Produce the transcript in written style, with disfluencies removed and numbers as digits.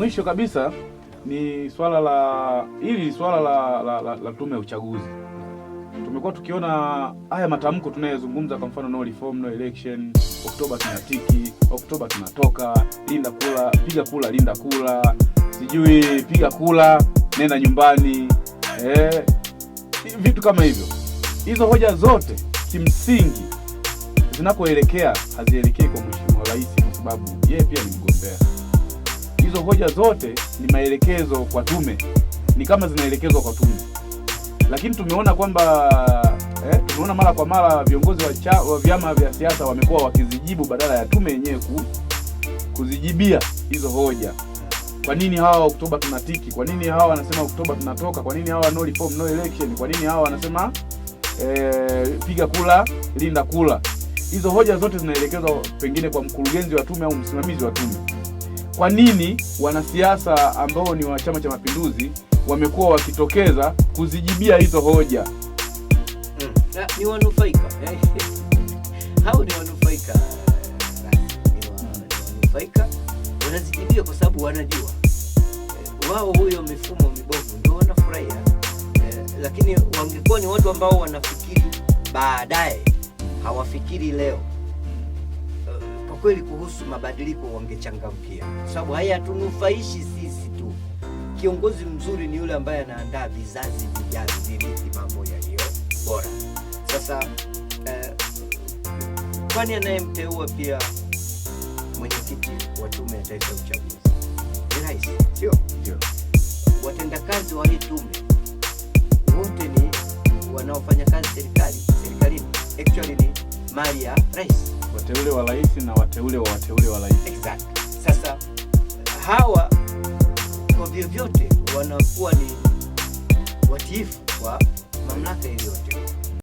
mwisho kabisa ni swala la tume ya uchaguzi. Tumekuwa tukiona haya matamko tunayozungumza, kwa mfano no reform no election, Oktoba tunatiki, Oktoba tunatoka, linda kula, piga kula, linda kula, sijui piga kula, nenda nyumbani, vitu kama hivyo. Hizo hoja zote kimsingi zinakoelekea hazielekei kwa Mheshimiwa Rais, kwa sababu yeye pia ni mgombea. Hizo hoja zote ni maelekezo kwa tume, ni kama zinaelekezwa kwa tume. Lakini tumeona kwamba tumeona mara kwa mara viongozi wa vyama vya siasa wamekuwa wakizijibu badala ya tume yenyewe kuzijibia hizo hoja. Kwa nini hawa Oktoba tunatiki? Kwa nini hawa wanasema Oktoba tunatoka? Kwa nini hawa no reform no election? Kwa nini hawa wanasema piga kula, linda kula? Hizo hoja zote zinaelekezwa pengine kwa mkurugenzi wa tume au msimamizi wa tume. Kwa nini wanasiasa ambao ni wa Chama cha Mapinduzi wamekuwa wakitokeza kuzijibia hizo hoja? Ni wanufaika. Hao ni wanufaika. Wanufaika wanazijibia kwa sababu wanajua wao huyo mifumo mibovu ndio wanafurahia. Lakini wangekuwa ni watu ambao wanafikiri baadaye, hawafikiri leo, kwa kweli kuhusu mabadiliko wangechangamkia, kwa sababu hayatunufaishi sisi tu. Kiongozi mzuri ni yule ambaye anaandaa vizazi vijavyo virithi mambo yaliyo bora. Sasa kwani anayemteua pia mwenyekiti wa Tume ya Taifa ya Uchaguzi ni rais, sio? Ndio. Watendakazi wa hii tume wote ni wanaofanya kazi serikalini. Actually ni mali ya rais. Wateule wa rais na wateule wa rais. Exactly. Sasa hawa kwa vyovyote wanakuwa ni watiifu kwa mamlaka yoyote.